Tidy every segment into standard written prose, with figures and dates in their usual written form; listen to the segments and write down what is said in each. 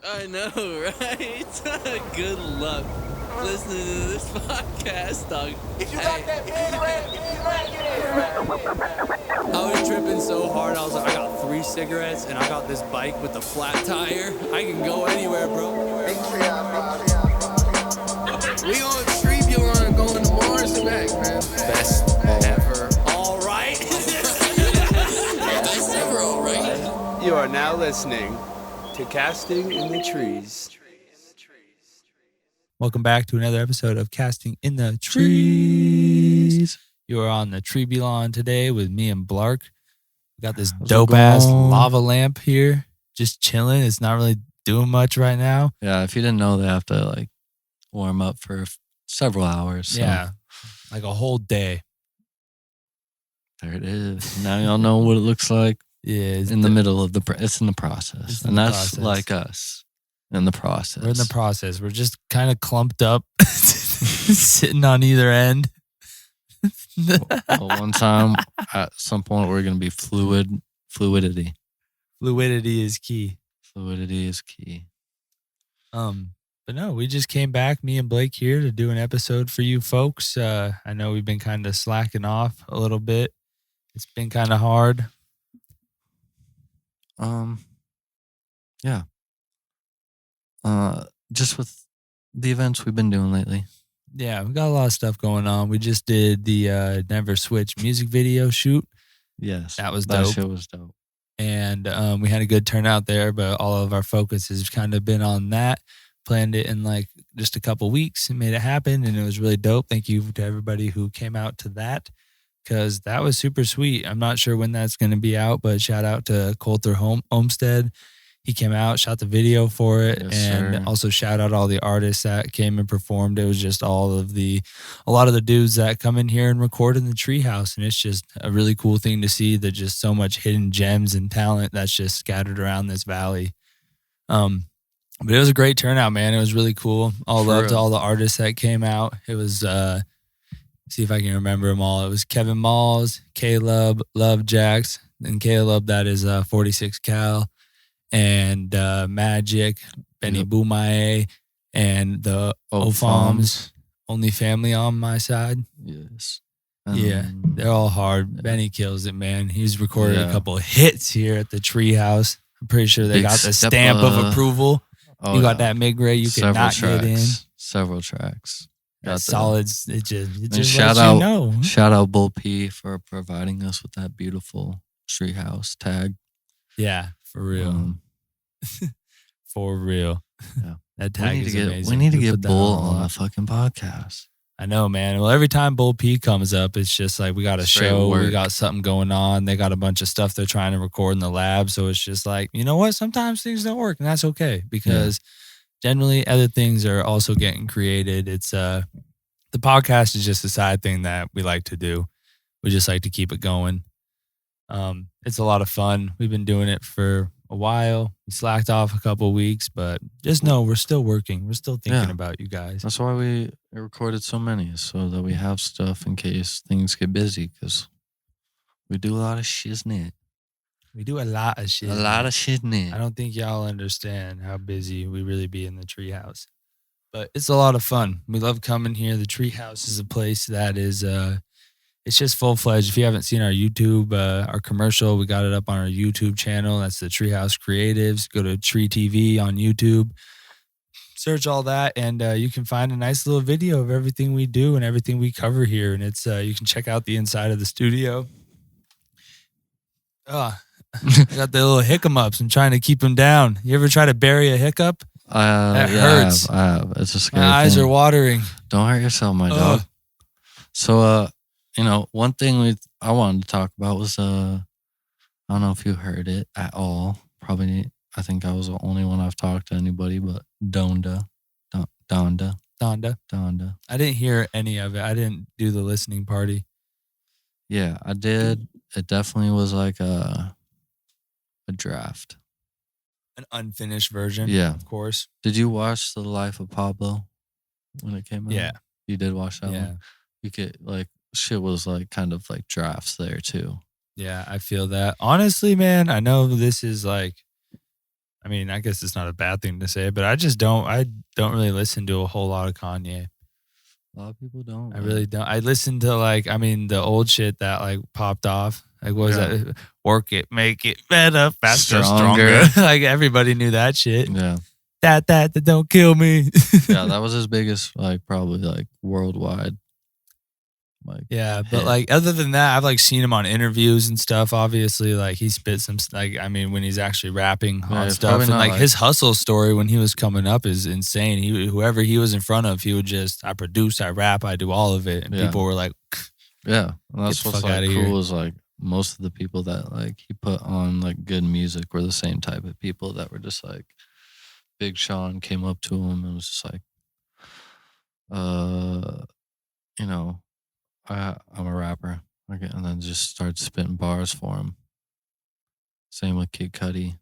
I know, right? Good luck listening to this podcast, dog. If you got that big red, I was tripping so hard, I was like, I got 3 cigarettes and I got this bike with a flat tire. I can go anywhere, bro. big Treehouse. We on Treehouse going to Mars and back, man. Best ever. All right. Best ever, all right. You are now listening to Casting in the Trees. Welcome back to another episode of Casting in the Trees. You are on the Tree Lawn today with me and Blark. We got this dope ass lava lamp here, just chilling. It's not really doing much right now. Yeah, if you didn't know, they have to like warm up for several hours. So. Yeah, like a whole day. There it is. Now y'all know what it looks like. Yeah, it's in the middle of it's in the process, and that's process. Like us in the process. We're in the process. We're just kind of clumped up, sitting on either end. Well, one time, at some point, we're gonna be fluidity. Fluidity is key. Fluidity is key. But no, we just came back, me and Blake here, to do an episode for you folks. I know we've been kind of slacking off a little bit. It's been kind of hard. Yeah. Just with the events we've been doing lately. Yeah, we got a lot of stuff going on. We just did the Never Switch music video shoot. Yes. That was dope. That shit was dope. And we had a good turnout there, but all of our focus has kind of been on that. Planned it in like just a couple weeks and made it happen, and it was really dope. Thank you to everybody who came out to that, because that was super sweet. I'm not sure when that's going to be out, but shout out to Coulter Homestead. He came out, shot the video for it, yes, and sir. Also shout out all the artists that came and performed. It was just a lot of the dudes that come in here and record in the Treehouse, and it's just a really cool thing to see. That just so much hidden gems and talent that's just scattered around this valley. But it was a great turnout, man. It was really cool. All love to all the artists that came out. It was, see if I can remember them all. It was Kevin Malls, Caleb, Love Jax, and Caleb, that is 46 Cal, and Magic, Benny Boomaye, and the Ofoms, Only Family on my side. Yes. Yeah, they're all hard. Benny kills it, man. He's recorded a couple of hits here at the Treehouse. I'm pretty sure they got the stamp of approval. You got that Migray, you can not get in. Several tracks. Got solids. It just shout lets out, you know. Shout out Bull P for providing us with that beautiful Treehouse tag. Yeah, for real. For real. Yeah. That tag is amazing. We need to get Bull on a fucking podcast. I know, man. Well, every time Bull P comes up, it's just like we got a show, we got something going on. They got a bunch of stuff they're trying to record in the lab. So it's just like, you know what? Sometimes things don't work, and that's okay, because generally other things are also getting created. It's the podcast is just a side thing that we like to do. We just like to keep it going. It's a lot of fun. We've been doing it for a while. We slacked off a couple of weeks, but just know we're still working. We're still thinking about you guys. That's why we recorded so many, so that we have stuff in case things get busy, because we do a lot of shiznit. We do a lot of shit. A lot of shiznit. I don't think y'all understand how busy we really be in the Treehouse. But it's a lot of fun. We love coming here. The Treehouse is a place that is it's just full-fledged. If you haven't seen our YouTube, our commercial, we got it up on our YouTube channel. That's the Treehouse Creatives. Go to Tree TV on YouTube. Search all that, and you can find a nice little video of everything we do and everything we cover here. And it's you can check out the inside of the studio. I got the little hiccups. I'm trying to keep them down. You ever try to bury a hiccup? That hurts. I have. It's a scary My eyes thing. are watering. Don't hurt yourself, my dog. So, one thing I wanted to talk about was I don't know if you heard it at all. Probably, I think I was the only one I've talked to anybody, but Donda. I didn't hear any of it. I didn't do the listening party. Yeah, I did. It definitely was like a draft. An unfinished version. Yeah. Of course. Did you watch The Life of Pablo when it came out? Yeah. You did watch that Yeah. one? You could, shit was kind of like drafts there too. Yeah, I feel that. Honestly, man, I know this is I mean, I guess it's not a bad thing to say, but I don't really listen to a whole lot of Kanye. A lot of people don't. I really don't. I listen to the old shit that like popped off. Like, what was that? Work it, make it better, faster, stronger. Like, everybody knew that shit. Yeah. That don't kill me. Yeah, that was his biggest, like, probably like worldwide. Like, yeah, but like other than that, I've like seen him on interviews and stuff. Obviously, like he spits some like I mean when he's actually rapping on stuff and like his hustle story when he was coming up is insane. Whoever he was in front of, he would just I produce, I rap, I do all of it, and people were like, yeah, and that's what's like cool is like most of the people that like he put on like good music were the same type of people that were just like Big Sean came up to him and was just like, you know. I'm a rapper. Okay, and then just start spitting bars for him. Same with Kid Cudi.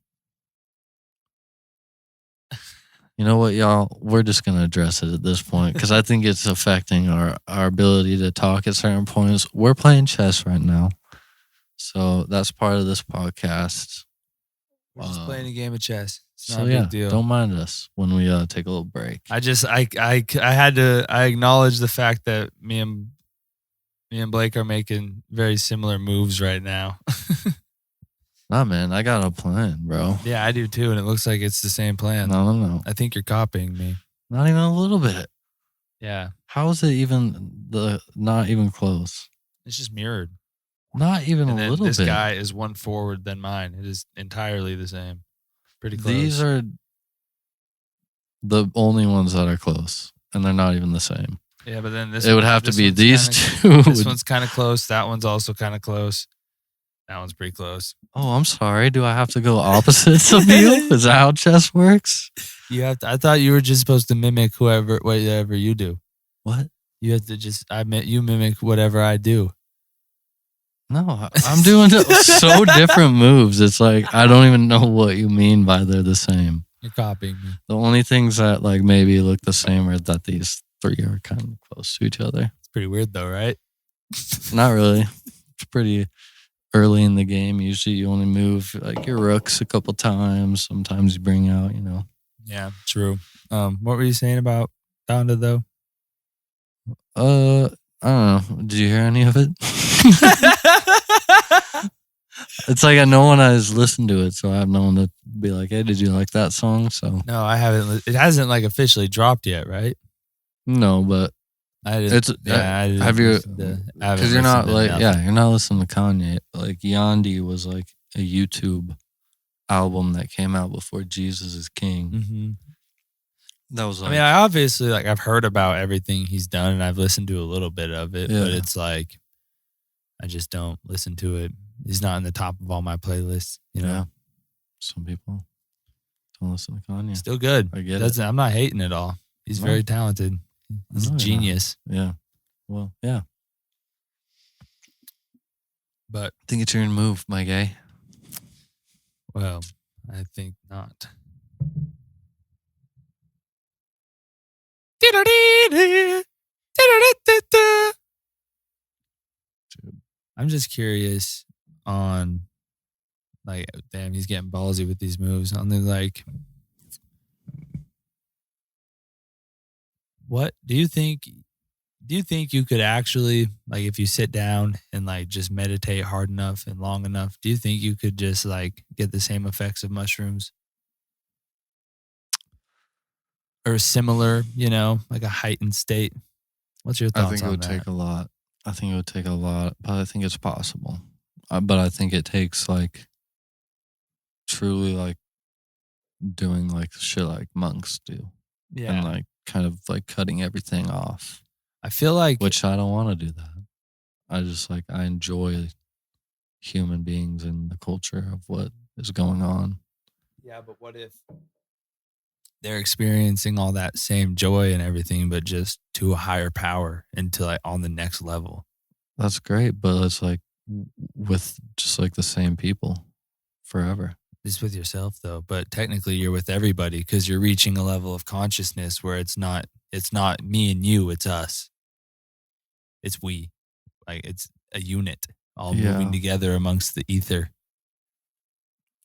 You know what, y'all? We're just going to address it at this point because I think it's affecting our ability to talk at certain points. We're playing chess right now. So that's part of this podcast. We're just playing a game of chess. It's not a big deal. Don't mind us when we take a little break. I acknowledge the fact that me and Blake are making very similar moves right now. Nah, man, I got a plan, bro. Yeah, I do too, and it looks like it's the same plan. No. I think you're copying me. Not even a little bit. Yeah. How is it even not even close? It's just mirrored. Not even a little bit. This guy is one forward than mine. It is entirely the same. Pretty close. These are the only ones that are close, and they're not even the same. Yeah, but then it would have to be these two. This one's kind of close. That one's also kind of close. That one's pretty close. Oh, I'm sorry. Do I have to go opposites of you? Is that how chess works? You have to. I thought you were just supposed to mimic whatever you do. What? You have to just. You mimic whatever I do. No, I'm doing so different moves. It's like I don't even know what you mean by they're the same. You're copying me. The only things that like maybe look the same are that these three are kind of close to each other. It's pretty weird though, right? Not really. It's pretty early in the game. Usually you only move like your rooks a couple times. Sometimes you bring out, Yeah, true. What were you saying about Donda though? I don't know. Did you hear any of it? It's like I know when I was listening to it, so I have no one to be like, hey, did you like that song? So no, I haven't. It hasn't like officially dropped yet, right? No, but I didn't. Have you? Because you're not like, you're not listening to Kanye. Like Yandi was like a YouTube album that came out before Jesus is King. Mm-hmm. That was. Like, I mean, I obviously like I've heard about everything he's done, and I've listened to a little bit of it, but it's like I just don't listen to it. He's not in the top of all my playlists. You know, yeah. Some people don't listen to Kanye. Still good. I get it. I'm not hating at all. He's very talented. He's a genius. Yeah. Well, yeah. But I think it's your move, my guy. Well, I think not. I'm just curious on, like, damn, he's getting ballsy with these moves. On the like, what do you think? Do you think you could actually, like, if you sit down and like just meditate hard enough and long enough, do you think you could just like get the same effects of mushrooms? Or similar, like a heightened state? What's your thoughts on that? I think it would take a lot. I think it would take a lot, but I think it's possible. But I think it takes like truly like doing like shit like monks do. Yeah. And like kind of like cutting everything off. I feel like, which I don't want to do that. I just like, I enjoy human beings and the culture of what is going on. Yeah, but what if they're experiencing all that same joy and everything, but just to a higher power and to like on the next level? That's great, but it's like with just like the same people forever. It's with yourself though, but technically you're with everybody because you're reaching a level of consciousness where it's not me and you, it's us. It's we. Like it's a unit all moving together amongst the ether.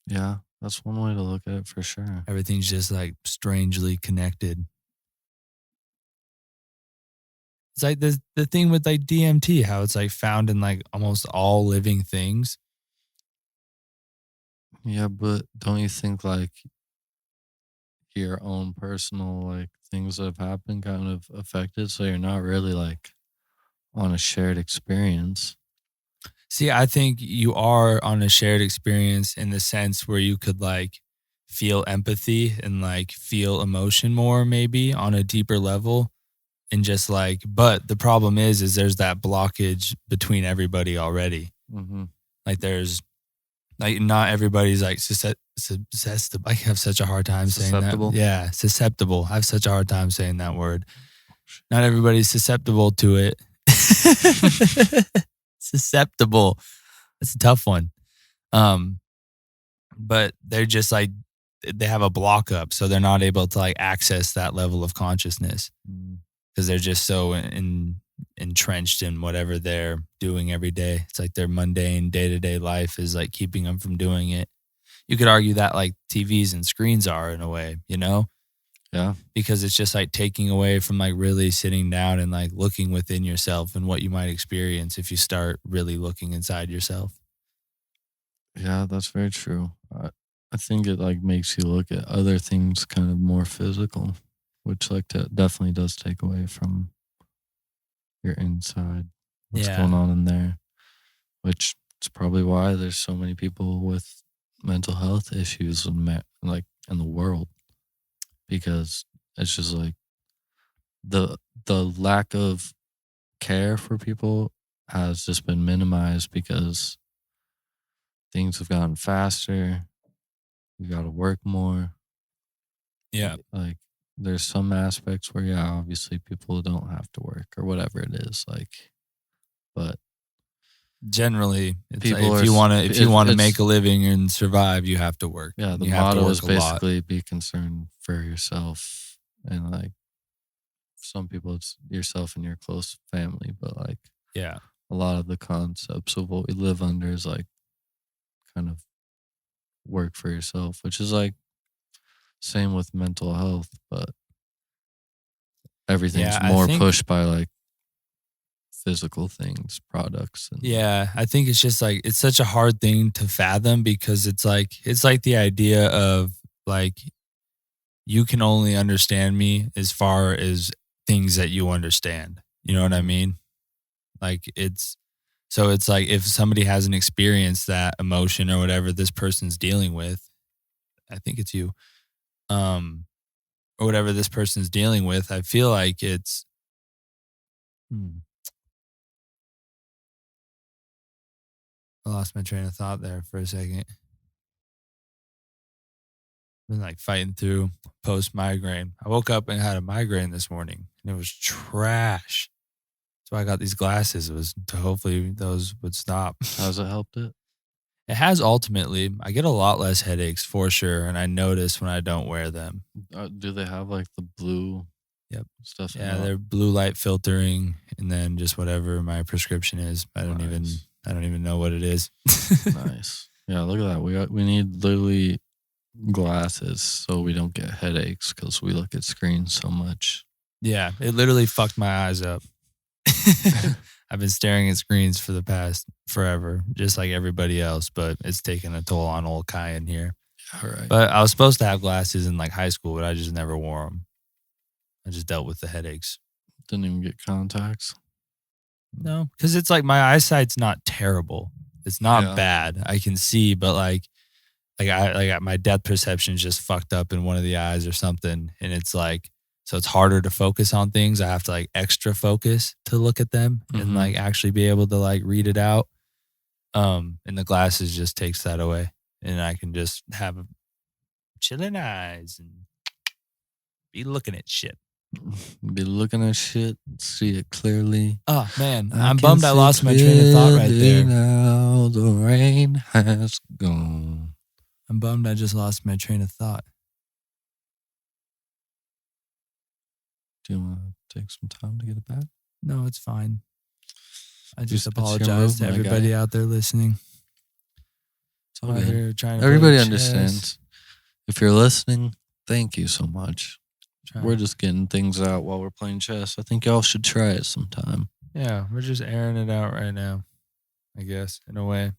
Yeah. That's one way to look at it for sure. Everything's just like strangely connected. It's like the thing with like DMT, how it's like found in like almost all living things. Yeah, but don't you think like your own personal like things that have happened kind of affected, so you're not really like on a shared experience? See, I think you are on a shared experience in the sense where you could like feel empathy and like feel emotion more, maybe on a deeper level. And just like, but the problem is there's that blockage between everybody already. Mm-hmm. Like there's like not everybody's like susceptible. I have such a hard time saying that. Susceptible? Yeah, susceptible. I have such a hard time saying that word. Not everybody's susceptible to it. Susceptible. That's a tough one. But they're just like they have a block up, so they're not able to like access that level of consciousness because they're just so entrenched in whatever they're doing every day. It's like their mundane day-to-day life is like keeping them from doing it. You could argue that like TVs and screens are in a way, you know? Yeah. Because it's just like taking away from like really sitting down and like looking within yourself and what you might experience if you start really looking inside yourself. Yeah, that's very true. I think it like makes you look at other things kind of more physical, which like definitely does take away from your inside, what's going on in there, which is probably why there's so many people with mental health issues like in the world, because it's just like the lack of care for people has just been minimized because things have gotten faster. You got to work more. Yeah. Like there's some aspects where, yeah, obviously people don't have to work or whatever it is. Like, but generally, it's like people if you want to make a living and survive, you have to work. Yeah, the you have to motto work is a lot. basically be concerned for yourself, and like some people it's yourself and your close family, but like Yeah. a lot of the concepts of what we live under is like kind of work for yourself, which is like same with mental health, but everything's Yeah, I more think- pushed by like physical things, products. And Yeah, I think it's just like it's such a hard thing to fathom because it's like the idea of like you can only understand me as far as things that you understand. You know what I mean? Like it's like if somebody hasn't experienced that emotion or whatever this person's dealing with, I think it's you, or whatever this person's dealing with, I feel like it's I lost my train of thought there for a second. Been like fighting through post migraine. I woke up and had a migraine this morning and it was trash. So I got these glasses. It was to hopefully those would stop. how's it helped it? It has ultimately. I get a lot less headaches for sure. And I notice when I don't wear them. Do they have like the blue Yep. stuff? Yeah, they're blue light filtering and then just whatever my prescription is. I don't even know what it is. Nice. Yeah, look at that. We need literally glasses so we don't get headaches because we look at screens so much. Yeah, it literally fucked my eyes up. I've been staring at screens for the past forever, just like everybody else, but it's taken a toll on old Kyan here. All right. But I was supposed to have glasses in like high school, but I just never wore them. I just dealt with the headaches. Didn't even get contacts. No, because it's like my eyesight's not terrible. It's not Yeah. bad. I can see, but like my depth perception is just fucked up in one of the eyes or something, and it's like so it's harder to focus on things. I have to like extra focus to look at them and like actually be able to like read it out. And the glasses just takes that away, and I can just have chilling eyes and be looking at shit. Be looking at shit, see it clearly. Oh man, I'm bummed I lost my train of thought right there. Now the rain has gone. I'm bummed I just lost my train of thought. Do you want to take some time to get it back? No, it's fine. I just It's your apologize move, to my everybody guy. out there listening. It's all out good. here trying to Everybody play understands. If you're listening, thank you so much. chess. We're just getting things out while we're playing chess. I think y'all should try it sometime. Yeah, we're just airing it out right now, I guess, in a way.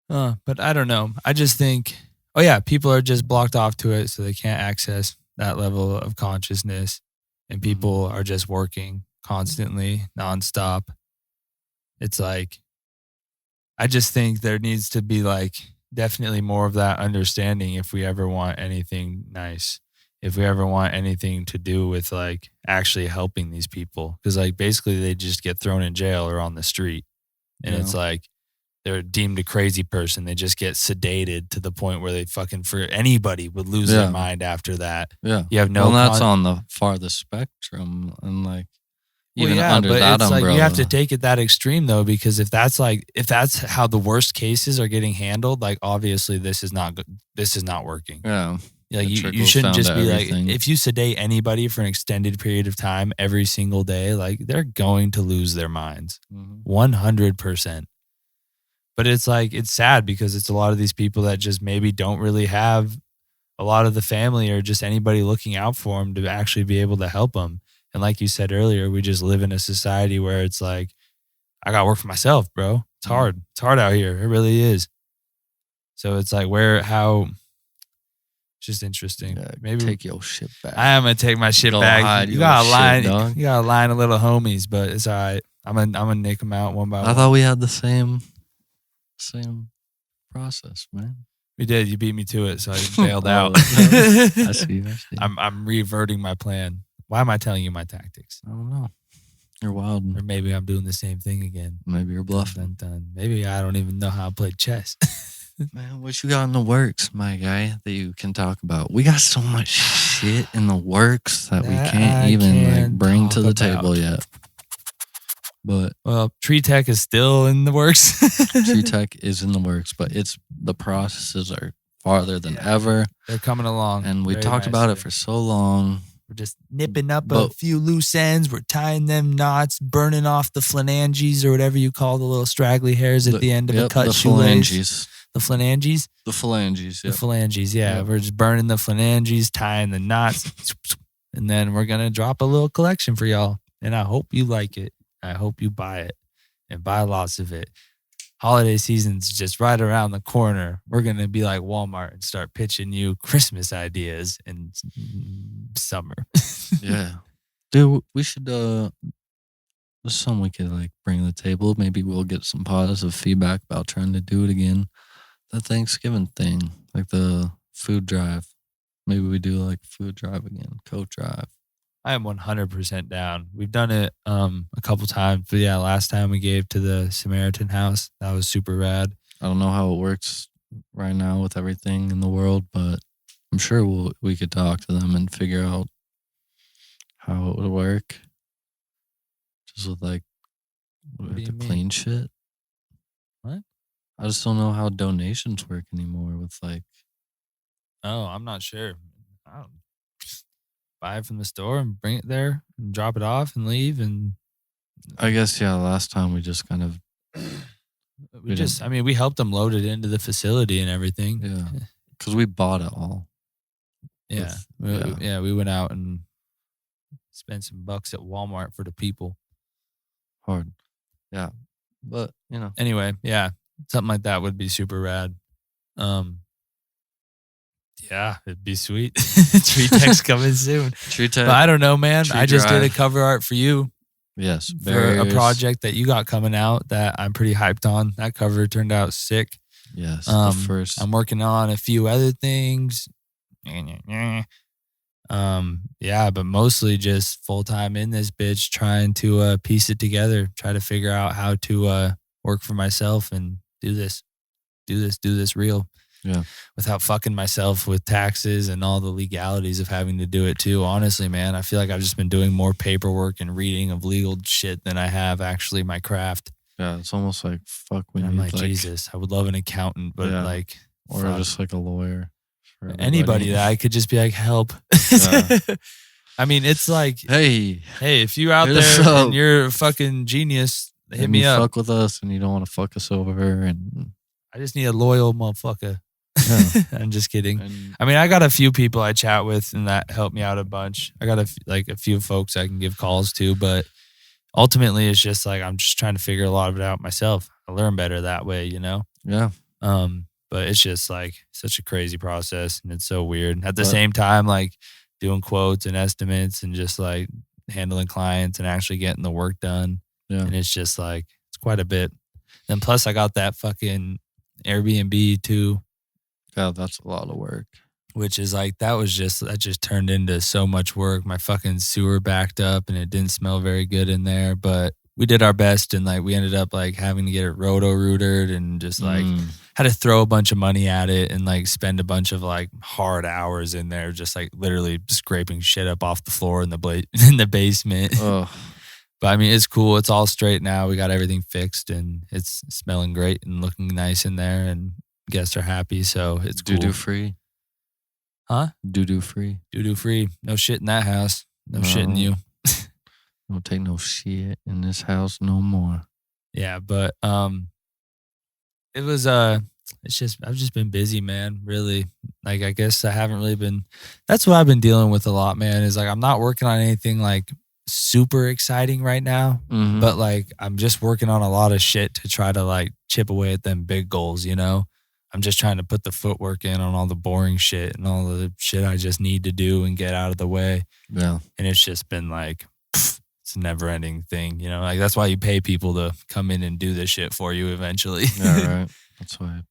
But I don't know. I just think, oh yeah, people are just blocked off to it, so they can't access that level of consciousness, and people are just working constantly, nonstop. It's like, I just think there needs to be like definitely more of that understanding if we ever want anything nice, if we ever want anything to do with like actually helping these people, because like basically they just get thrown in jail or on the street, and it's like they're deemed a crazy person. They just get sedated to the point where they fucking, for anybody would lose their mind after that. Yeah. You have no. Well, that's on the farthest spectrum, and like even well, yeah, under but that it's umbrella, like you have to take it that extreme though, because if that's how the worst cases are getting handled, like obviously this is not good. This is not working. Yeah. Like It you trickles shouldn't down just to be everything. like, if you sedate anybody for an extended period of time every single day, like they're going to lose their minds 100%. But it's like, it's sad because it's a lot of these people that just maybe don't really have a lot of the family or just anybody looking out for them to actually be able to help them. And like you said earlier, we just live in a society where it's like, I got to work for myself, bro. It's hard. It's hard out here. It really is. So it's like it's just interesting. Yeah, maybe take your shit back. I am gonna take my shit Go back. hide You your got a shit, line, dog. you got a line of little homies, but it's all right. I'm gonna nick them out one by I one. thought we had the same process, man. We did. You beat me to it, so I bailed Oh, out. I see. I'm reverting my plan. Why am I telling you my tactics? I don't know. You're wild. Or maybe I'm doing the same thing again. Maybe you're bluffing. Dun. Maybe I don't even know how to play chess. Man, what you got in the works, my guy, that you can talk about? We got so much shit in the works that we can't even like bring to the table yet. But well, Tree Tech is still in the works. Tree Tech is in the works, but the processes are farther than ever. They're coming along. And we very talked about it nicely. for so long. We're just nipping up a few loose ends. We're tying them knots, burning off the phalanges or whatever you call the little straggly hairs at the end of a cut the shoelace. phalanges. The phalanges? The phalanges, yeah. The phalanges, yeah. Yep. We're just burning the phalanges, tying the knots, and then we're going to drop a little collection for y'all. And I hope you like it. I hope you buy it and buy lots of it. Holiday season's just right around the corner. We're going to be like Walmart and start pitching you Christmas ideas in summer. Yeah. Dude, we should, there's something we could like bring to the table. Maybe we'll get some positive feedback about trying to do it again. The Thanksgiving thing, like the food drive. Maybe we do like food drive again, coat drive. I am 100% down. We've done it a couple times, but yeah, last time we gave to the Samaritan house. That was super rad. I don't know how it works right now with everything in the world, but I'm sure we could talk to them and figure out how it would work. Just with like What do you to mean? clean shit. What? I just don't know how donations work anymore with like. Oh, I'm not sure. I don't buy it from the store and bring it there and drop it off and leave. And I guess, yeah, last time we just kind of. we helped them load it into the facility and everything. Yeah. Because we bought it all. Yeah. We went out and spent some bucks at Walmart for the people. Hard. Yeah. But, you know. Anyway, yeah. Something like that would be super rad. Yeah, it'd be sweet. Tree Tech's coming soon. Tree Tech. But I don't know, man. Tree I just did a Drive. cover art for you. Yes. For a project that you got coming out that I'm pretty hyped on. That cover turned out sick. Yes. The first. I'm working on a few other things. Yeah, but mostly just full time in this bitch, trying to piece it together, try to figure out how to work for myself and do this real. Yeah. Without fucking myself with taxes and all the legalities of having to do it too. Honestly, man, I feel like I've just been doing more paperwork and reading of legal shit than I have actually my craft. Yeah, it's almost like fuck. We And I'm need like, Jesus, I would love an accountant, but Yeah. like, or fuck. just like a lawyer. For Anybody everybody. that I could just be like, help. Yeah. I mean, it's like, Hey, if you out hit us there up. and you're a fucking genius, hit and me you up. fuck with us and you don't want to fuck us over and I just need a loyal motherfucker. Yeah. I'm just kidding. And I mean, I got a few people I chat with, and that helped me out a bunch. I got a few folks I can give calls to, but ultimately, it's just like I'm just trying to figure a lot of it out myself. I learn better that way, you know. yeah, But it's just like such a crazy process, and it's so weird. At the same time, like doing quotes and estimates, and just like handling clients and actually getting the work done. yeah. And it's just like it's quite a bit. Then plus, I got that fucking Airbnb too. God, that's a lot of work. Which is like that just turned into so much work. My fucking sewer backed up and it didn't smell very good in there, but we did our best, and like we ended up like having to get it roto-rooted and just like had to throw a bunch of money at it and like spend a bunch of like hard hours in there, just like literally scraping shit up off the floor in the basement. Oh, But I mean, it's cool. It's all straight now. We got everything fixed and it's smelling great and looking nice in there, and guests are happy. So it's cool. doo-doo free. Huh? Doo-doo free. Doo-doo free. No shit in that house. No shit in you. Don't take no shit in this house no more. Yeah, but it was it's just I've just been busy, man. Really. Like I guess I haven't really been that's what I've been dealing with a lot, man, is like I'm not working on anything like super exciting right now. Mhm. But like I'm just working on a lot of shit to try to like chip away at them big goals, you know? I'm just trying to put the footwork in on all the boring shit and all the shit I just need to do and get out of the way. Yeah. And it's just been like it's a never ending thing, you know? Like that's why you pay people to come in and do this shit for you eventually. Yeah, right. That's why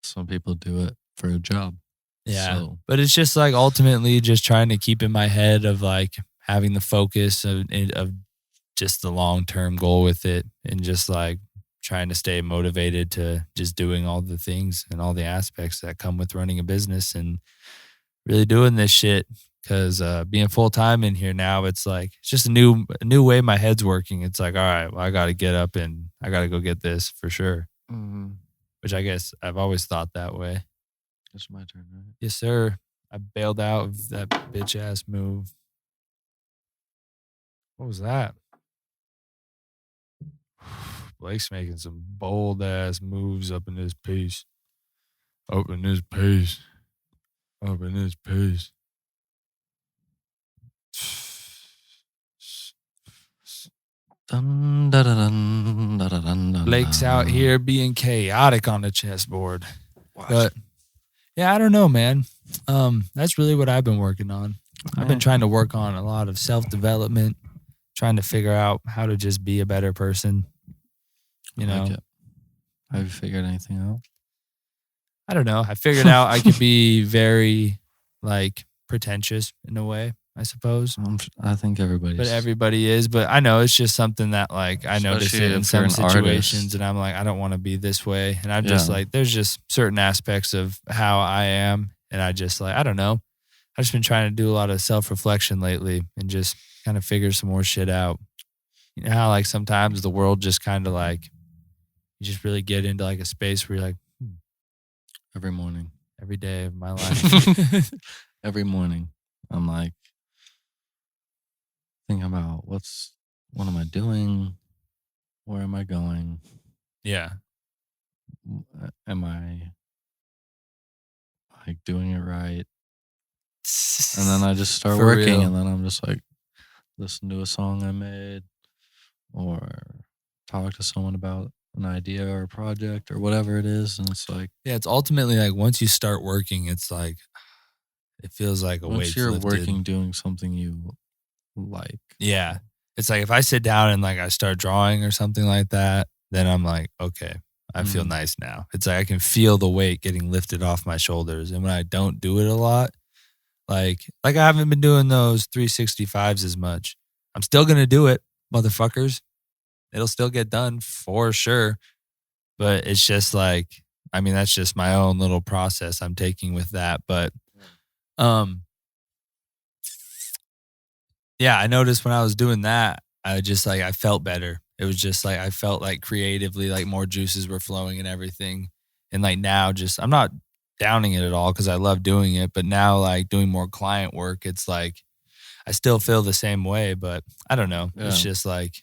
some people do it for a job. Yeah. So, But it's just like ultimately just trying to keep in my head of like having the focus of just the long term goal with it, and just like trying to stay motivated to just doing all the things and all the aspects that come with running a business and really doing this shit. Cause being full time in here now, it's like it's just a new way my head's working. It's like, all right, well, I got to get up and I got to go get this for sure. Which I guess I've always thought that way. it's my turn, right? Yes, sir. I bailed out of that bitch ass move. What was that? Blake's making some bold ass moves up in this piece. Up in this piece. Up in this piece. Dun, da, da, dun, da, da, dun, dun, Blake's out dun. here being chaotic on the chessboard. Watch. But yeah, I don't know, man. That's really what I've been working on. I've been trying to work on a lot of self-development, trying to figure out how to just be a better person. You know, Like it. Have you figured anything out? I don't know. I figured out I could be very like pretentious in a way, I suppose. I think everybody's. But everybody is. But I know it's just something that like I notice Especially it in if you're some an situations, artist. and I'm like, I don't want to be this way. And I'm just Yeah. like, there's just certain aspects of how I am, and I just like, I don't know. I've just been trying to do a lot of self-reflection lately and just kind of figure some more shit out. You know how like sometimes the world just kind of like you just really get into like a space where you're like, every morning. every day of my life. Every morning, I'm like thinking about what am I doing? Where am I going? Yeah. Am I like doing it right? And then I just start For working, real. and then I'm just like listen to a song I made, or talk to someone about an idea or a project or whatever it is, and it's like Yeah, it's ultimately like once you start working, it's like it feels like a once weight's you're lifted. working doing something you like. Yeah. It's like if I sit down and like I start drawing or something like that, then I'm like, okay, I feel Mhm. nice now. It's like I can feel the weight getting lifted off my shoulders. And when I don't do it a lot, like I haven't been doing those 365s as much. I'm still gonna do it, motherfuckers. It'll still get done for sure. But it's just like, I mean, that's just my own little process I'm taking with that. But yeah, I noticed when I was doing that, I just like I felt better. It was just like I felt like creatively like more juices were flowing and everything. And like now just I'm not downing it at all because I love doing it, but now like doing more client work, it's like I still feel the same way, but I don't know. It's Yeah. just like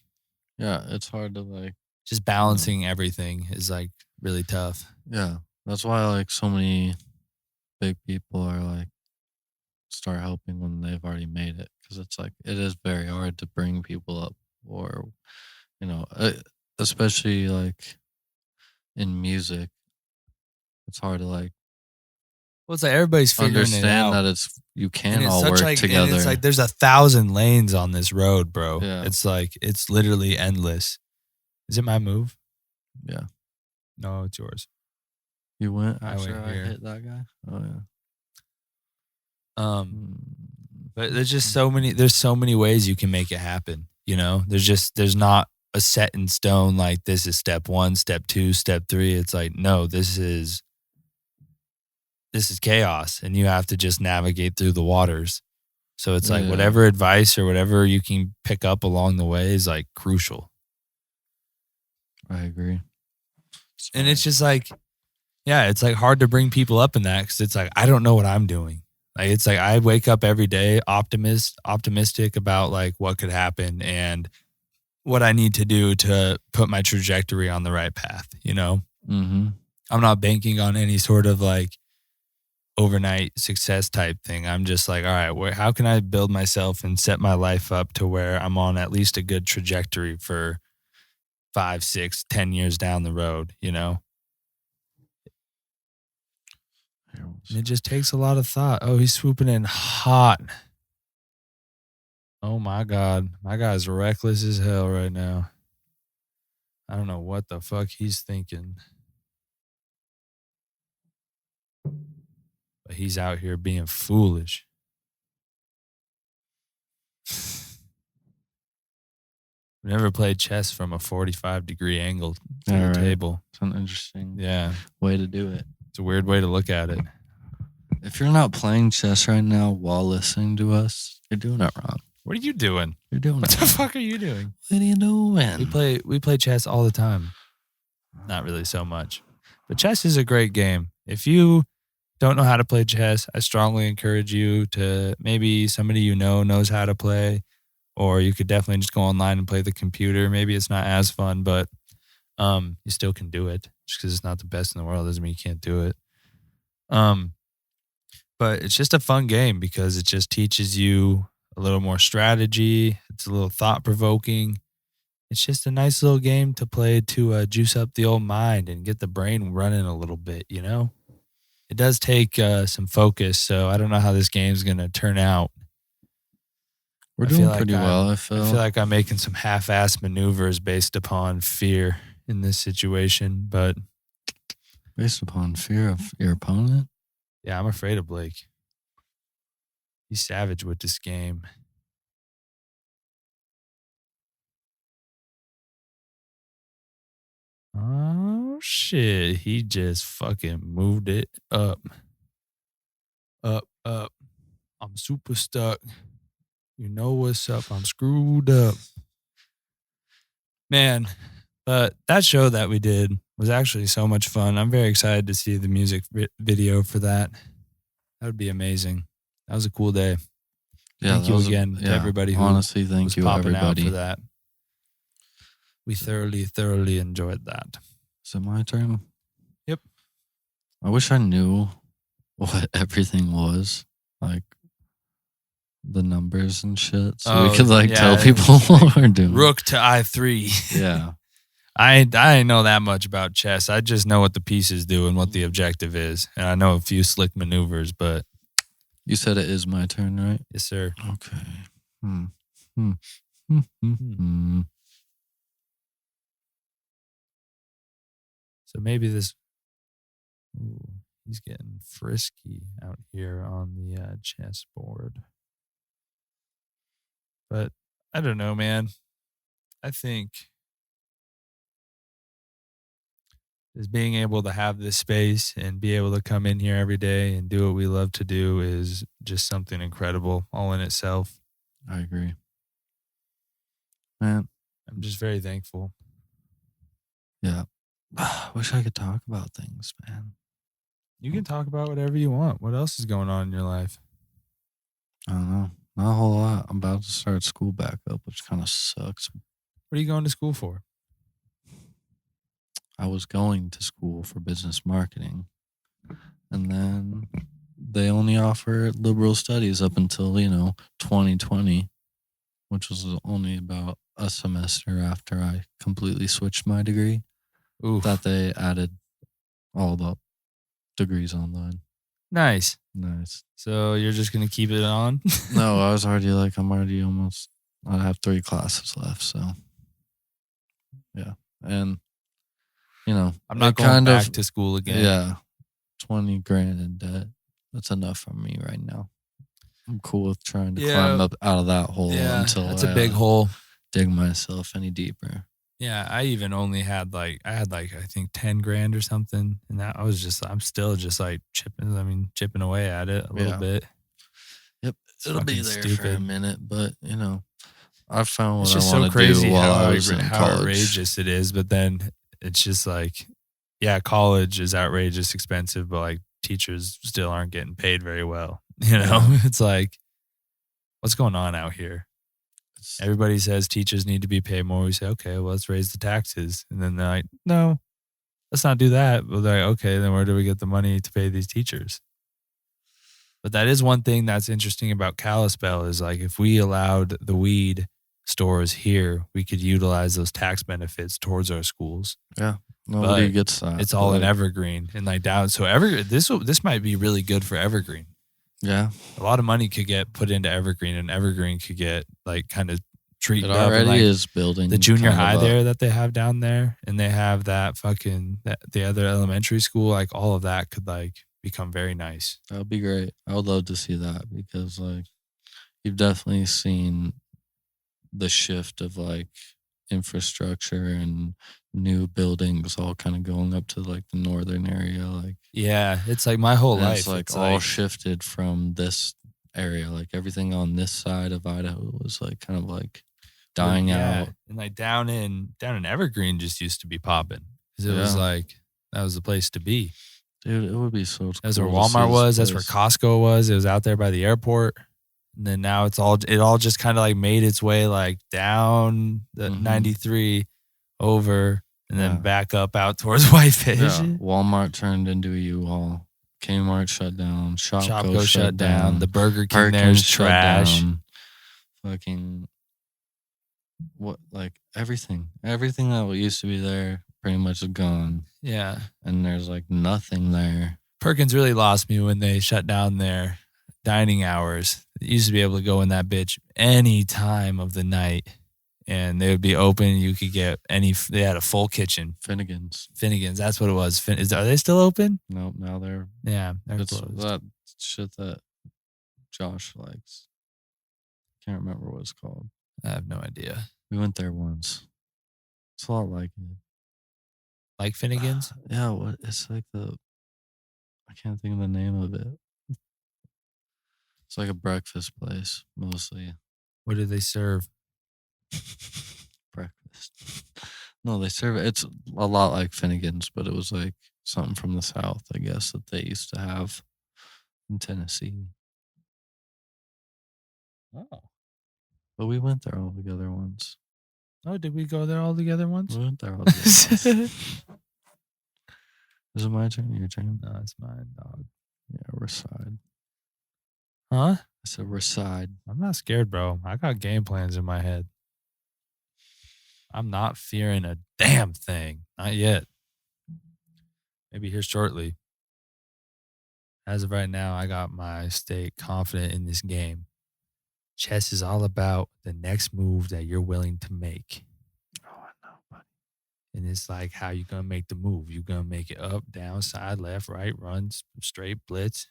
Yeah, it's hard to like just balancing everything is like really tough. Yeah, that's why like so many big people are like start helping when they've already made it, because it's like it is very hard to bring people up, or you know, especially like in music, it's hard to like Well, it's like everybody's figuring it understand out. that it's you And can it's all such work like, together. and it's like there's 1,000 lanes on this road, bro. Yeah. It's like it's literally endless. Is it my move? Yeah, No, it's yours. you went I after went I here. hit that guy. Oh yeah. But there's just so many. There's so many ways you can make it happen. You know, there's not a set in stone like this is step 1, step 2, step 3. It's like no, this is chaos, and you have to just navigate through the waters. So it's like Yeah. whatever advice or whatever you can pick up along the way is like crucial. I agree. And it's just like, yeah, it's like hard to bring people up in that because it's like I don't know what I'm doing. Like it's like I wake up every day optimistic about like what could happen and what I need to do to put my trajectory on the right path. You know, Mm-hmm. I'm not banking on any sort of like overnight success type thing. I'm just like, all right, how can I build myself and set my life up to where I'm on at least a good trajectory for 5, 6, 10 years down the road, you know? And it just takes a lot of thought. Oh, he's swooping in hot. Oh my God. My guy's reckless as hell right now. I don't know what the fuck he's thinking. But he's out here being foolish. We never played chess from a 45-degree angle to the table. It's an interesting Yeah. way to do it. It's a weird way to look at it. If you're not playing chess right now while listening to us, you're doing it wrong. What are you doing? You're doing What it the wrong. fuck are you doing? What are you doing? We play chess all the time. Not really so much. But chess is a great game. If you don't know how to play chess, I strongly encourage you to maybe somebody you know knows how to play, or you could definitely just go online and play the computer. Maybe it's not as fun, but you still can do it. Just because it's not the best in the world doesn't mean you can't do it. But it's just a fun game because it just teaches you a little more strategy. It's a little thought-provoking. It's just a nice little game to play to juice up the old mind and get the brain running a little bit, you know? It does take some focus, so I don't know how this game's going to turn out. We're I doing feel like pretty well, I I feel. feel like I'm making some half-ass maneuvers based upon fear in this situation, but Based upon fear of your opponent? yeah, I'm afraid of Blake. He's savage with this game. Oh, shit. He just fucking moved it up. Up. I'm super stuck. You know what's up. I'm screwed up. Man, but that show that we did was actually so much fun. I'm very excited to see the music video for that. That would be amazing. That was a cool day. Yeah, Thank you again to everybody who honestly, was thank you popping out everybody. for that. We thoroughly enjoyed that. Is it my turn? Yep. I wish I knew what everything was, like the numbers and shit, so we Oh, could like yeah, tell people what we're doing. Rook to I3. Yeah. I didn't know that much about chess. I just know what the pieces do and what the objective is. And I know a few slick maneuvers, but You said it is my turn, right? yes, sir. Okay. So maybe this. Ooh, he's getting frisky out here on the chessboard. But I don't know, man. I think just being able to have this space and be able to come in here every day and do what we love to do is just something incredible all in itself. I agree. Man, I'm just very thankful. yeah. I wish I could talk about things, man. You can talk about whatever you want. What else is going on in your life? I don't know. Not a whole lot. I'm about to start school back up, which kind of sucks. What are you going to school for? I was going to school for business marketing. And then they only offer liberal studies up until, 2020, which was only about a semester after I completely switched my degree, Oof. that they added all the degrees online. Nice. Nice. So you're just going to keep it on? No, I was already I have 3 classes left, so yeah. And, I'm not it going back to school again. Yeah. 20 grand in debt. That's enough for me right now. I'm cool with trying to climb up out of that hole until that's a big hole. Dig myself any deeper. Yeah, I even only had I think 10 grand or something, and that I'm still just like chipping away at it a little bit. Yep, it'll be there for a minute, but I found it's what just I want so to do crazy while I was in how college. outrageous it is. But then it's just like, yeah, college is outrageous expensive, but like teachers still aren't getting paid very well. It's like, what's going on out here? Everybody says teachers need to be paid more. We say, okay, well, let's raise the taxes. And then they're like, no, let's not do that. Well, they're like, okay, then where do we get the money to pay these teachers? But that is one thing that's interesting about Kalispell is like, if we allowed the weed stores here, we could utilize those tax benefits towards our schools. Yeah. Nobody gets that. It's all in Evergreen and like down. So this might be really good for Evergreen. Yeah. A lot of money could get put into Evergreen, and Evergreen could get like kind of treated up. It already is building. The junior high there that they have down there, and they have that the other elementary school, like all of that could like become very nice. That would be great. I would love to see that because like you've definitely seen the shift of like infrastructure and new buildings all kind of going up to like the northern area. Like, yeah, it's like my whole life. It's like all shifted from this area. Like everything on this side of Idaho was like kind of like dying out. And like down in Evergreen just used to be popping because it was like that was the place to be. Dude, it would be so cool. That's where Walmart was. That's where Costco was. It was out there by the airport. And then now it all just kind of like made its way like down the 93 over and then back up out towards Whitefish. Yeah. Walmart turned into a U-Haul. Kmart shut down. Shopko shut down. The Burger King there's trash. Fucking everything that used to be there pretty much is gone. Yeah. And there's like nothing there. Perkins really lost me when they shut down their dining hours. They used to be able to go in that bitch any time of the night and they would be open. You could get they had a full kitchen. Finnegan's. That's what it was. Are they still open? Nope. Now they're closed. That shit that Josh likes. Can't remember what it's called. I have no idea. We went there once. It's a lot like it. Like Finnegan's? Yeah, it's like I can't think of the name of it. It's like a breakfast place, mostly. What do they serve? Breakfast. No, they serve it. It's a lot like Finnegan's, but it was like something from the South, I guess, that they used to have in Tennessee. Oh. But we went there all together once. Oh, did we go there all together once? We went there all together once. Is it my turn or your turn? No, it's mine, dog. Yeah, we're side. Huh? I said we're side. I'm not scared, bro. I got game plans in my head. I'm not fearing a damn thing. Not yet. Maybe here shortly. As of right now, I got my stay confident in this game. Chess is all about the next move that you're willing to make. Oh, I know, buddy. And it's like, how you going to make the move? You going to make it up, down, side, left, right, run, straight, blitz?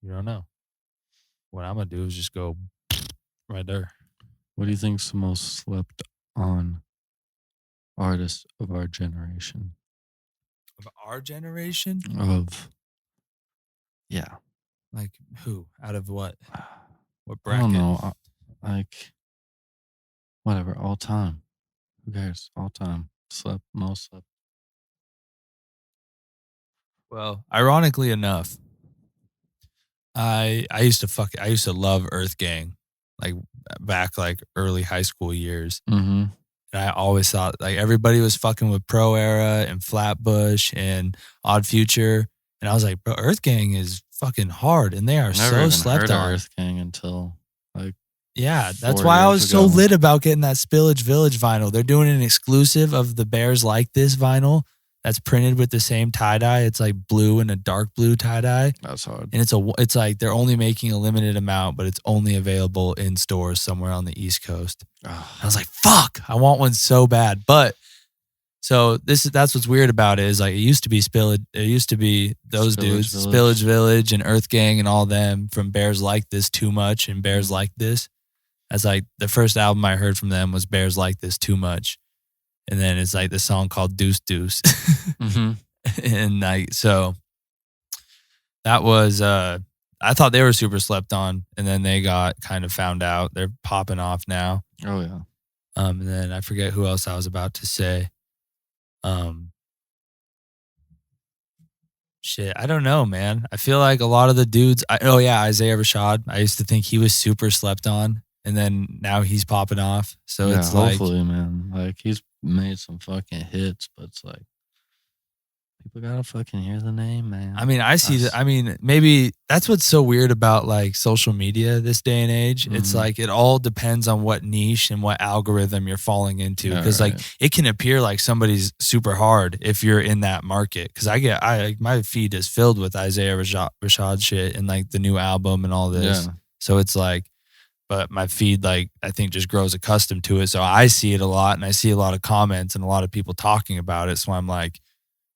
You don't know. What I'm going to do is just go right there. What do you think's the most slept on artist of our generation? Of our generation? Yeah. Like who? Out of what? What I bracket? don't know. Like, whatever. All time. Who cares? All time. Most slept. Well, ironically enough, I used to love Earth Gang, like back like early high school years. Mm-hmm. And I always thought like everybody was fucking with Pro Era and Flatbush and Odd Future. And I was like, bro, Earth Gang is fucking hard and they are Never so even slept heard on. of Earth Gang until like Yeah, that's 4 why I years was so ago. lit about getting that Spillage Village vinyl. They're doing an exclusive of the Bears Like This vinyl that's printed with the same tie-dye. It's like blue and a dark blue tie-dye. That's hard. And it's like they're only making a limited amount, but it's only available in stores somewhere on the East Coast. I was like, fuck, I want one so bad. But so that's what's weird about it is like it used to be Spillage. It used to be those Spillage dudes, Village. Spillage Village and Earth Gang and all them from Bears Like This Too Much and Bears Like This. That's like the first album I heard from them was Bears Like This Too Much. And then it's like the song called Deuce Deuce. Mm-hmm. And like, so that was, I thought they were super slept on and then they got kind of found out. They're popping off now. Oh yeah. And then I forget who else I was about to say. Shit, I don't know, man. I feel like a lot of the dudes, Isaiah Rashad. I used to think he was super slept on. And then now he's popping off. So Yeah, it's like, hopefully, man. Like he's made some fucking hits, but it's like people gotta fucking hear the name, man. I mean, I see that. I mean, maybe that's what's so weird about like social media this day and age. It's Mhm. like it all depends on what niche and what algorithm you're falling into. Yeah, Because like right. it can appear like somebody's super hard if you're in that market. Because my feed is filled with Isaiah Rashad shit and like the new album and all this. Yeah. So it's like, but my feed like I think just grows accustomed to it. So I see it a lot and I see a lot of comments and a lot of people talking about it. So I'm like,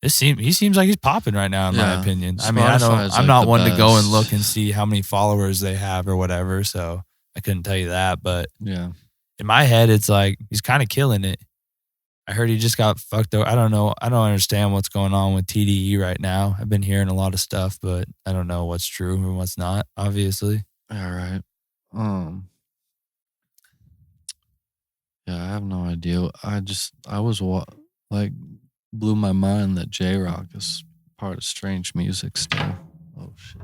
he seems like he's popping right now, in my Yeah. opinion. I mean, Spotify's, I'm like, not the one to go and best. look and see how many followers they have or whatever. So I couldn't tell you that. But Yeah. in my head, it's like he's kind of killing it. I heard he just got fucked over. I don't know. I don't understand what's going on with TDE right now. I've been hearing a lot of stuff, but I don't know what's true and what's not, obviously. All right. Yeah, I have no idea. I was like blew my mind that J Rock is part of Strange Music still. Oh shit.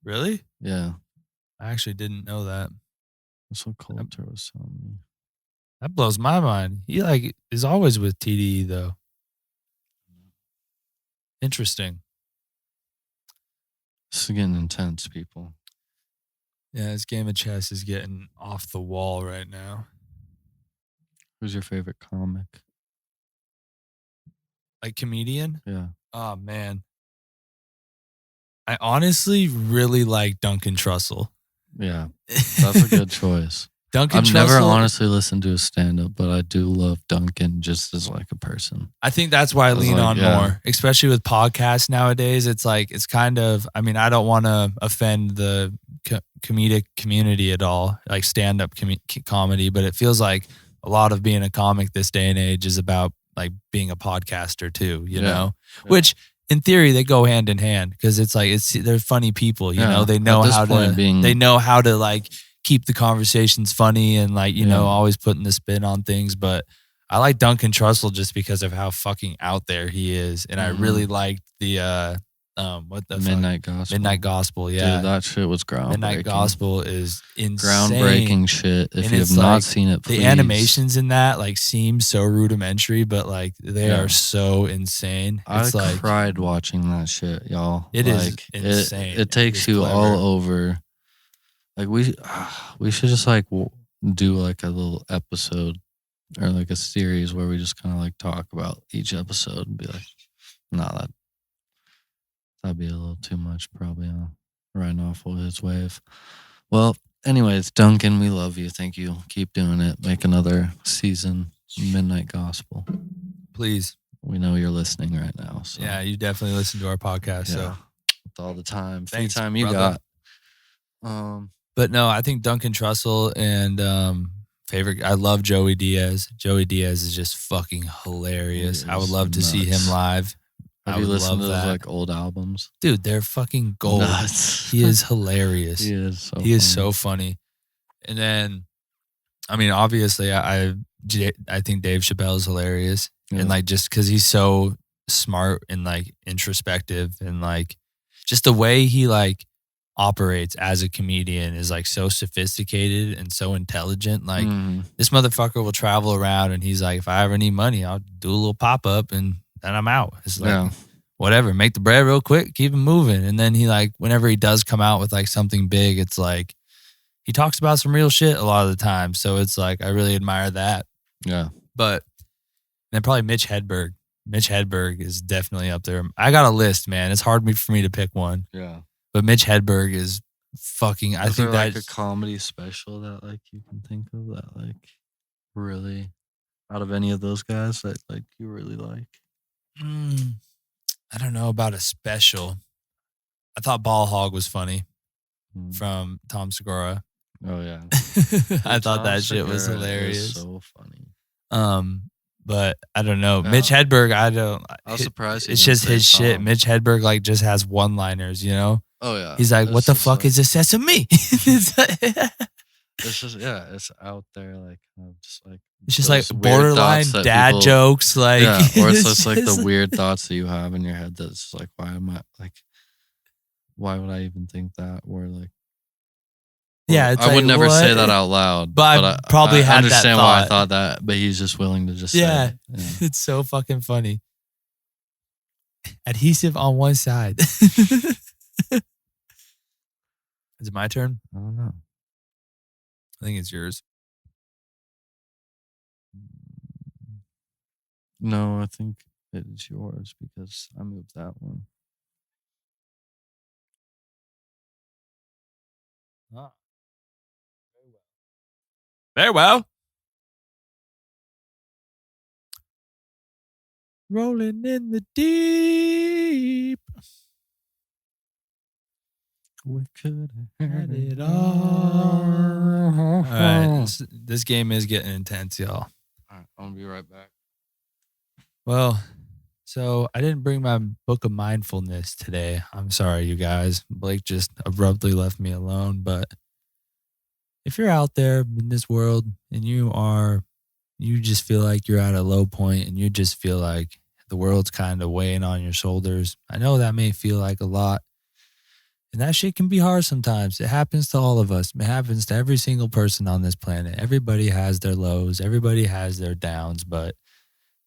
Really? Yeah. I actually didn't know that. That's what Coulter was telling me. That blows my mind. He like is always with TDE though. Interesting. This is getting intense, people. Yeah, this game of chess is getting off the wall right now. Who's your favorite comic? Like comedian? Yeah. Oh man. I honestly really like Duncan Trussell. Yeah. That's a good choice. Duncan I've Trussell, never honestly listened to a stand-up, but I do love Duncan just as like a person. I think that's why I was lean like, on yeah. more, especially with podcasts nowadays. It's like, it's kind of, I mean, I don't want to offend the comedic community at all, like stand-up comedy, but it feels like a lot of being a comic this day and age is about like being a podcaster too, you Yeah. know, Yeah. which in theory they go hand in hand because it's like, they're funny people, you Yeah. know, they At know this how point, to, they know how to like keep the conversations funny and like, you know, Yeah. always putting the spin on things. But I like Duncan Trussell just because of how fucking out there he is. And I really liked the, what the Midnight Gospel. Midnight Gospel. Yeah. Dude, that shit was groundbreaking. Midnight Gospel is insane. Groundbreaking shit. If And you it's have not like, seen it, please. the animations in that like seem so rudimentary, but like they Yeah. are so insane. I It's like, cried watching that shit, y'all. It is like, insane. It takes It's you clever. all over. Like we should just like do like a little episode or like a series where we just kind of like talk about each episode and be like, nah, that'd be a little too much probably. Riding off of his wave. Well, anyways, Duncan, we love you. Thank you. Keep doing it. Make another season, Midnight Gospel. please. We know you're listening right now. So. Yeah, you definitely listen to our podcast. So, With all the time, free Thanks, time you brother. got. but no, I think Duncan Trussell and favorite. I love Joey Diaz. Joey Diaz is just fucking hilarious. He I would is love to see him nuts. live. Have I you would listened to love those that. like old albums? Dude, they're fucking gold. Nuts. He is hilarious. He is. So He is funny. so funny. And then, I mean, obviously, I think Dave Chappelle is hilarious, Yeah. and like just because he's so smart and like introspective, and like just the way he like operates as a comedian is like so sophisticated and so intelligent. Like Mhm. this motherfucker will travel around and he's like, if I ever need money, I'll do a little pop up and then I'm out. It's like, Yeah. whatever, make the bread real quick, keep it moving. And then he like, whenever he does come out with like something big, it's like, he talks about some real shit a lot of the time. So it's like, I really admire that. Yeah. But then probably Mitch Hedberg. Mitch Hedberg is definitely up there. I got a list, man. It's hard for me to pick one. Yeah. But Mitch Hedberg is fucking. I Is think there like that's a comedy special that like you can think of that like really out of any of those guys that like you really like? I don't know about a special. I thought Ball Hog was funny Mm. from Tom Segura. Oh yeah. I thought Tom that shit was Segura is hilarious. so funny. But I don't know. Yeah. Mitch Hedberg, I don't. I was surprised he It's didn't just say his shit. Tom. Mitch Hedberg like just has one-liners, you know. Oh yeah. He's like, It's "What the just fuck like- is this sesame?" It's like- It's just it's out there like just like It's just those like weird borderline thoughts that dad people- jokes, like yeah, or it's just like just- the weird thoughts that you have in your head that's like, why am I like, why would I even think that? Or like, Yeah, it's I would like, never say what? that out loud, But I probably had that understand why I thought. thought that, but he's just willing to just Yeah. say it. Yeah. It's so fucking funny. Adhesive on one side. Is it my turn? I don't know. I think it's yours. No, I think it's yours because I moved that one. Very well. Rolling in the deep. We could have Had had it it all. all. All right. This game is getting intense, y'all. All right, I'm gonna be right back. Well, so I didn't bring my book of mindfulness today. I'm sorry, you guys. Blake just abruptly left me alone. But if you're out there in this world and you just feel like you're at a low point and you just feel like the world's kind of weighing on your shoulders, I know that may feel like a lot. And that shit can be hard sometimes. It happens to all of us. It happens to every single person on this planet. Everybody has their lows. Everybody has their downs. But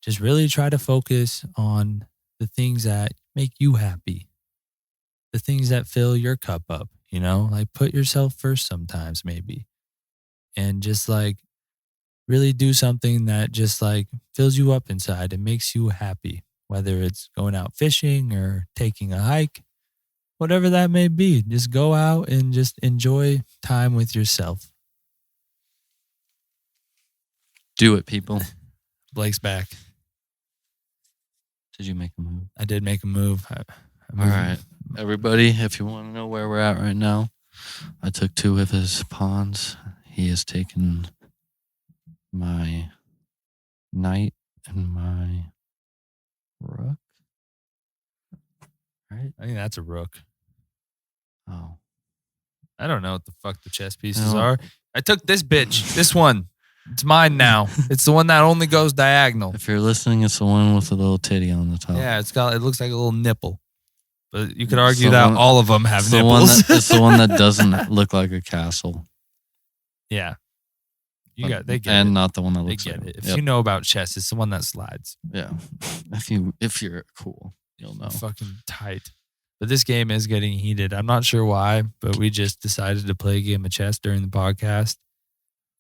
just really try to focus on the things that make you happy. The things that fill your cup up, you know? Like put yourself first sometimes maybe. And just like really do something that just like fills you up inside and makes you happy. Whether it's going out fishing or taking a hike. Whatever that may be, just go out and just enjoy time with yourself. Do it, people. Blake's back. Did you make a move? I did make a move. I All right, everybody, if you want to know where we're at right now, I took 2 of his pawns. He has taken my knight and my rook. Right? I think that's a rook. Oh. I don't know what the fuck the chess pieces No. are. I took this bitch. This one. It's mine now. It's the one that only goes diagonal. If you're listening, it's the one with the little titty on the top. Yeah, it looks like a little nipple. But you could It's argue the that one- all of them have It's the one nipples. that, it's the one that doesn't look like a castle. Yeah. You But- got they get and it. not the one that They looks get like it. If Yep. you know about chess, it's the one that slides. Yeah. If you're cool, you'll know. Fucking tight. But this game is getting heated. I'm not sure why, but we just decided to play a game of chess during the podcast.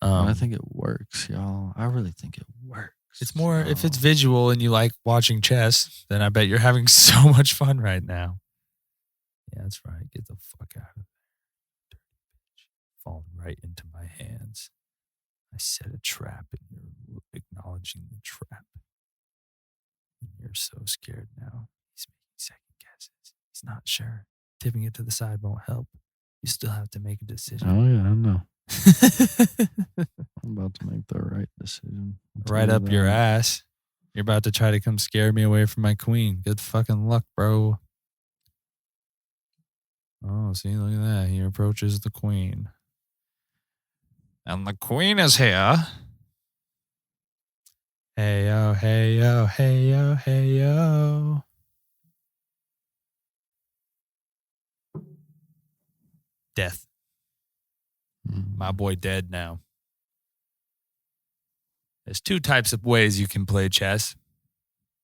I think it works, y'all. I really think it works. It's more if it's y'all. visual and you like watching chess, then I bet you're having so much fun right now. Yeah, that's right. Get the fuck out of there. Dirty bitch. Falling right into my hands. I set a trap and you're acknowledging the trap. And you're so scared now. He's making second guesses. He's not sure. Tipping it to the side won't help. You still have to make a decision. Oh, yeah, I know. I'm about to make the right decision. I'll tell Right you up your that. ass. You're about to try to come scare me away from my queen. Good fucking luck, bro. Oh, see, look at that. He approaches the queen. And the queen is here. Hey, yo, hey, yo, hey, yo, hey, yo. death. My boy dead now. There's two types of ways you can play chess.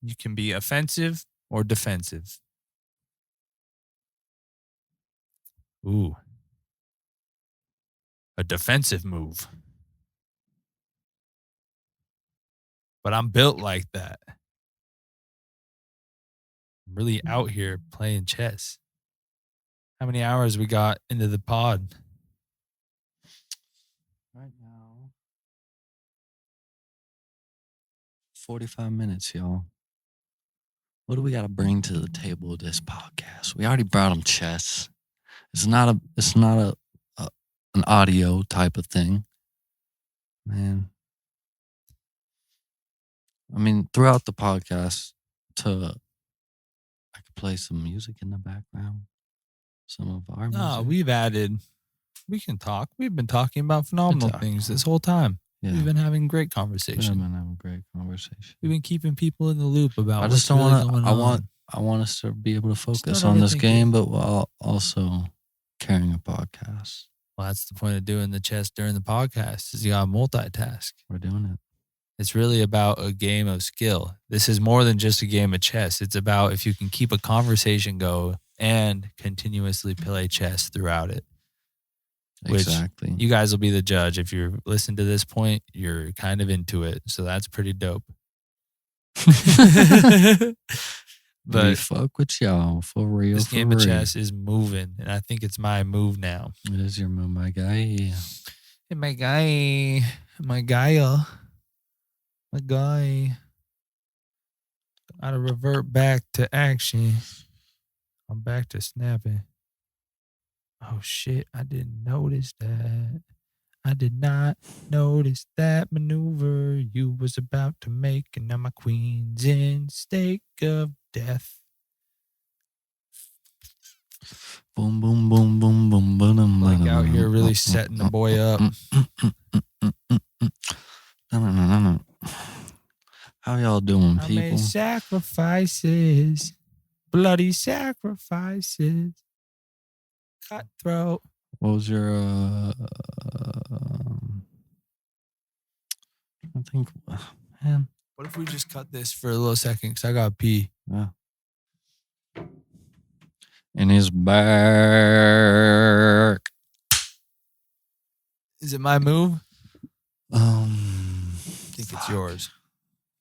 You can be offensive or defensive. Ooh. A defensive move. But I'm built like that. I'm really out here playing chess. How many hours we got into the pod? Right now, 45 minutes, y'all. What do we got to bring to the table of this podcast? We already brought them chess. It's not an audio type of thing, man. I mean, throughout the podcast, I could play some music in the background. Some of our No, music. we can talk. We've been talking about phenomenal things this whole time. Yeah. We've been having great We've conversation. been having a great conversation. We've been keeping people in the loop about I what's just don't really want to. going on. I want us to be able to focus don't on this overthink game, it. but while also carrying a podcast. Well, that's the point of doing the chess during the podcast is you got to multitask. We're doing it. It's really about a game of skill. This is more than just a game of chess. It's about if you can keep a conversation go and continuously play chess throughout it. Which Exactly. you guys will be the judge. If you're listening to this point, you're kind of into it. So that's pretty dope. We But fuck with y'all for real. this for game of real. chess is moving. And I think it's my move now. It is your move, my guy. Hey, my guy. Gotta revert back to action. I'm back to snapping. Oh shit, I didn't notice that. I did not notice that maneuver you was about to make, and now my queen's in stake of death. Boom, boom, boom, boom, boom, boom. Like out here really setting the boy up. How y'all doing, I made people? sacrifices, bloody sacrifices. Cutthroat. What was your I think, man. What if we just cut this for a little second? Because I got to pee. Yeah. In his back. Is it my move? I I think it's yours.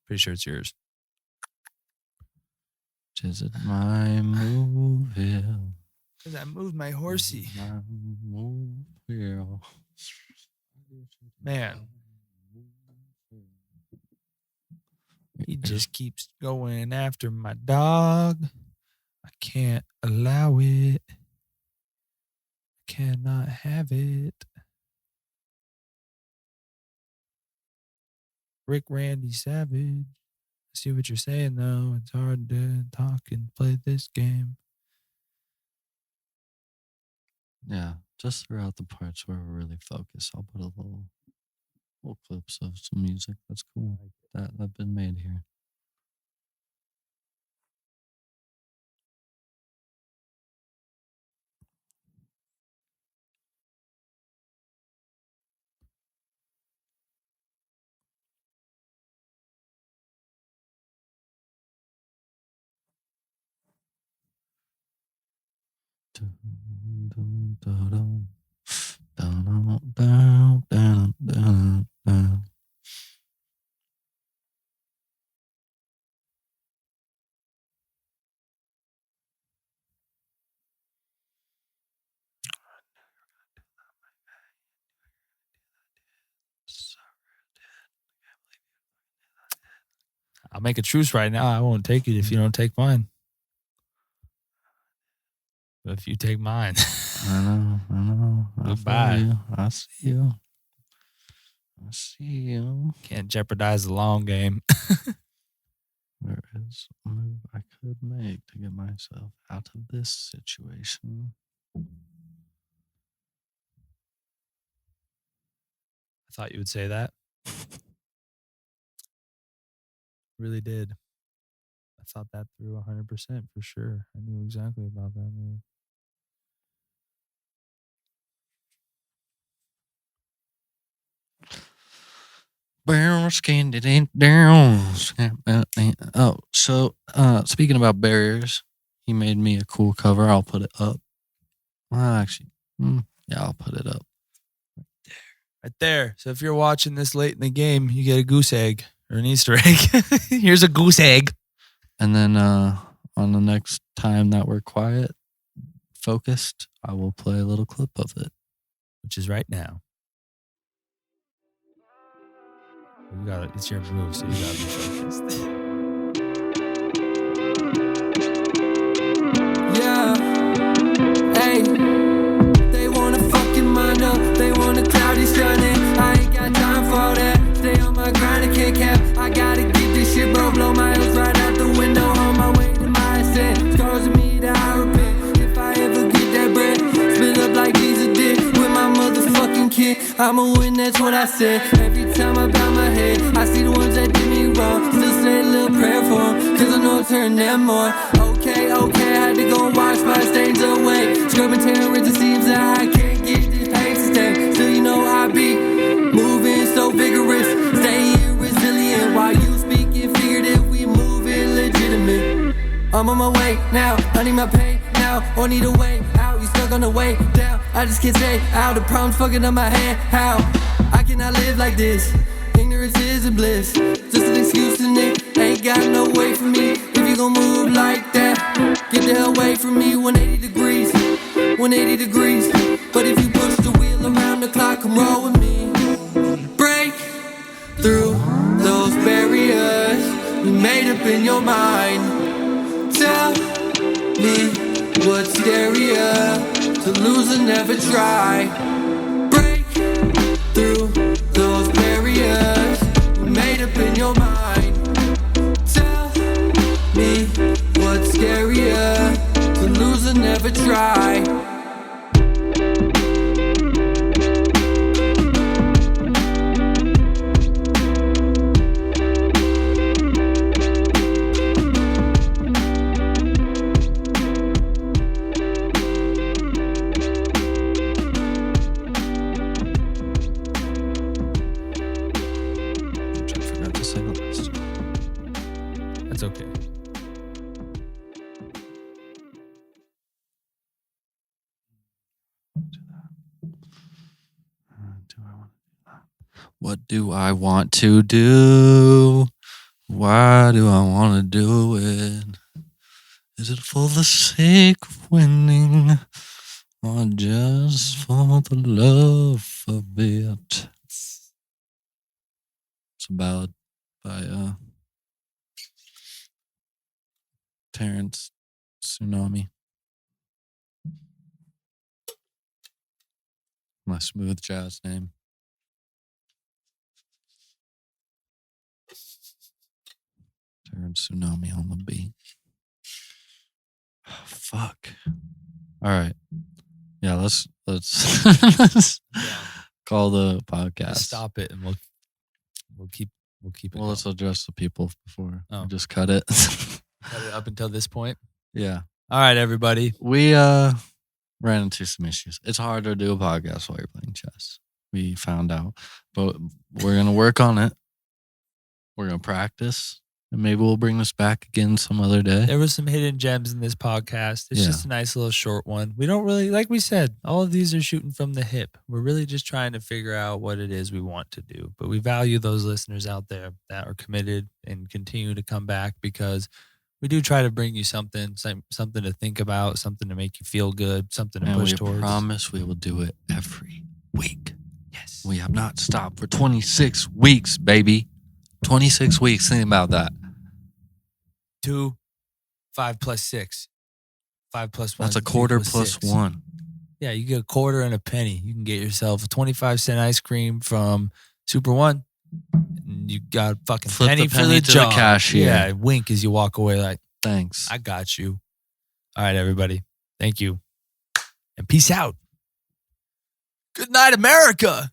Pretty sure it's yours. Is it my move here? Because I moved my horsey. My move here. Man. He just keeps going after my dog. I can't allow it. I cannot have it. Rick Randy Savage. I see what you're saying, though. It's hard to talk and play this game. Yeah, just throughout the parts where we're really focused, I'll put a little clips of some music. That's cool. That's been made here. I'll make a truce right now. I won't take it if you don't take mine. But if you take mine, I know. Goodbye. I see you. Can't jeopardize the long game. There is a move I could make to get myself out of this situation. I thought you would say that. Really did. I thought that through 100% for sure. I knew exactly about that move. Barrels candy ain't down. Oh, so speaking about barriers, he made me a cool cover. I'll put it up. Well, actually, yeah, I'll put it up. Right there. So if you're watching this late in the game, you get a goose egg or an Easter egg. Here's a goose egg. And then on the next time that we're quiet, focused, I will play a little clip of it. Which is right now. You got it. It's your move, so you gotta be focused. Yeah. Hey. They wanna fucking mind up. They wanna cloudy sunny. I ain't got time for all that. Stay on my grind, I can't cap. I gotta get this shit, bro. Blow my heels right out the window. On my way to my ascent. Scars of me that I repent. If I ever get that bread, split up like these a dick. With my motherfucking kid, I'ma win, that's what I said. Every time I bow my head, I see the ones that did me wrong. Still say a little prayer for them, cause I know it'll turn them on. Okay, I had to go wash my stains away. Scrubbing terrorists, it seems that I can't get this pain sustained. Still, you know I be moving so vigorous. Stay resilient while you speaking figurative. We moving legitimate. I'm on my way now, I need my pay now. Or need a way out, you stuck on the way down. I just can't stay out, the problem's fucking up my hand. How? I cannot live like this. Ignorance is a bliss. Just an excuse and it ain't got no way for me. If you gon' move like that, get the hell away from me. 180 degrees, 180 degrees. But if you push the wheel around the clock, come roll with me. Break through those barriers you made up in your mind. Tell me what's scarier, to lose and never try. Break through those barriers you made up in your mind. Tell me what's scarier, to lose and never try. That's okay. What do I want to do? Why do I want to do it? Is it for the sake of winning, or just for the love of it? It's a ballad by Terrence Tsunami. My smooth jazz name. Terrence Tsunami on the beat. Oh, fuck. All right. Yeah, let's call the podcast. Just stop it, and we'll keep it. Well, let's address the people before Oh. we just cut it. Cut it up until this point. Yeah. All right, everybody. We ran into some issues. It's hard to do a podcast while you're playing chess. We found out, but we're gonna work on it. We're gonna practice, and maybe we'll bring this back again some other day. There was some hidden gems in this podcast. It's just a nice little short one. We don't really, like we said, all of these are shooting from the hip. We're really just trying to figure out what it is we want to do. But we value those listeners out there that are committed and continue to come back, because we do try to bring you something to think about, something to make you feel good, something to push towards. We promise we will do it every week. Yes. We have not stopped for 26 weeks, baby. 26 weeks. Think about that. 2, 5 plus 6. 5 plus 1. That's a quarter plus 1. Yeah, you get a quarter and a penny. You can get yourself a 25-cent ice cream from Super One. And you got a fucking Flip penny the for penny the to job. the cashier. Yeah, wink as you walk away like, thanks. I got you. All right, everybody. Thank you. And peace out. Good night, America.